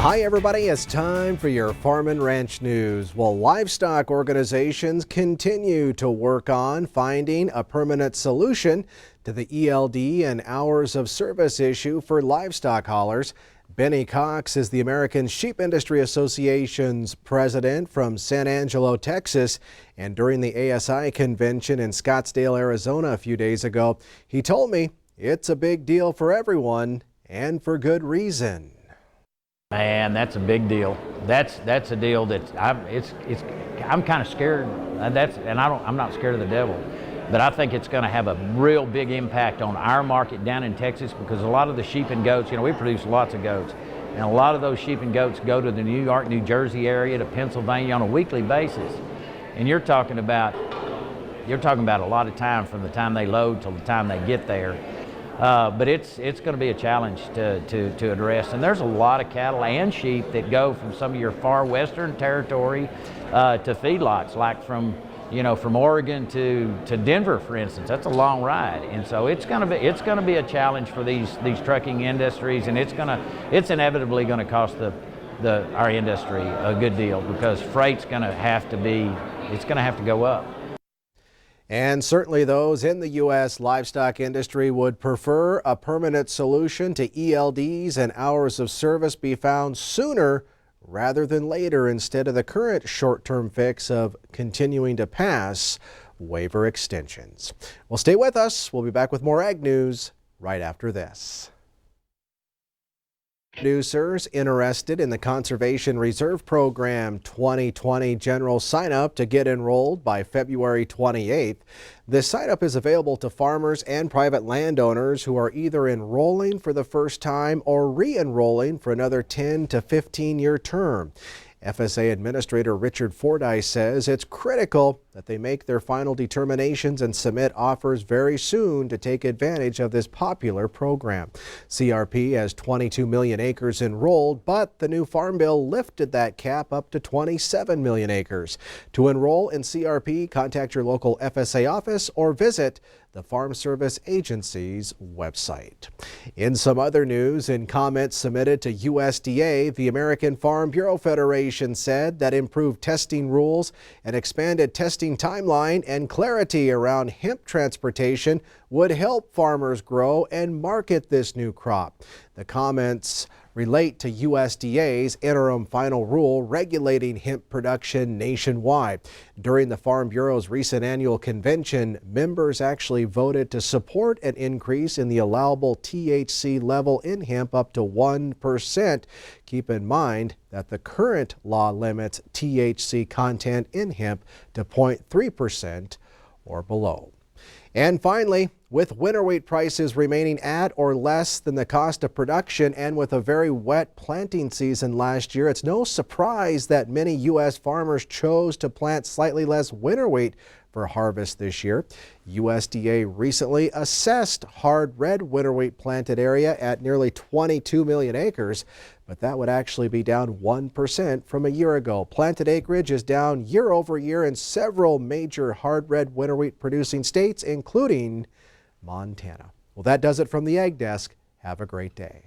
Hi everybody, it's time for your Farm and Ranch News. Well, livestock organizations continue to work on finding a permanent solution to the ELD and hours of service issue for livestock haulers. Benny Cox is the American Sheep Industry Association's president from San Angelo, Texas. And during the ASI convention in Scottsdale, Arizona a few days ago, he told me it's a big deal for everyone and for good reason. Man, that's a big deal. That's a deal that I'm kind of scared. I'm not scared of the devil, but I think it's going to have a real big impact on our market down in Texas, because a lot of the sheep and goats, we produce lots of goats, and a lot of those sheep and goats go to the New York, New Jersey area, to Pennsylvania on a weekly basis, and you're talking about a lot of time from the time they load till the time they get there. But it's going to be a challenge to address. And there's a lot of cattle and sheep that go from some of your far western territory to feedlots, like from Oregon to Denver, for instance. That's a long ride, and so it's going to be a challenge for these trucking industries, and it's inevitably going to cost our industry a good deal, because freight's going to have to go up. And certainly those in the U.S. livestock industry would prefer a permanent solution to ELDs and hours of service be found sooner rather than later, instead of the current short-term fix of continuing to pass waiver extensions. Well, stay with us. We'll be back with more Ag News right after this. Producers interested in the Conservation Reserve Program 2020 general sign-up to get enrolled by February 28th. This sign-up is available to farmers and private landowners who are either enrolling for the first time or re-enrolling for another 10 to 15-year term. FSA Administrator Richard Fordyce says it's critical that they make their final determinations and submit offers very soon to take advantage of this popular program. CRP has 22 million acres enrolled, but the new Farm Bill lifted that cap up to 27 million acres. To enroll in CRP, contact your local FSA office or visit the Farm Service Agency's website. In some other news, in comments submitted to USDA, the American Farm Bureau Federation said that improved testing rules, an expanded testing timeline, and clarity around hemp transportation would help farmers grow and market this new crop. The comments relate to USDA's interim final rule regulating hemp production nationwide. During the Farm Bureau's recent annual convention, members actually voted to support an increase in the allowable THC level in hemp up to 1%. Keep in mind that the current law limits THC content in hemp to 0.3% or below. And finally, with winter wheat prices remaining at or less than the cost of production, and with a very wet planting season last year, it's no surprise that many U.S. farmers chose to plant slightly less winter wheat for harvest this year. USDA recently assessed hard red winter wheat planted area at nearly 22 million acres, but that would actually be down 1% from a year ago. Planted acreage is down year over year in several major hard red winter wheat producing states, including Montana. Well, that does it from the Ag Desk. Have a great day.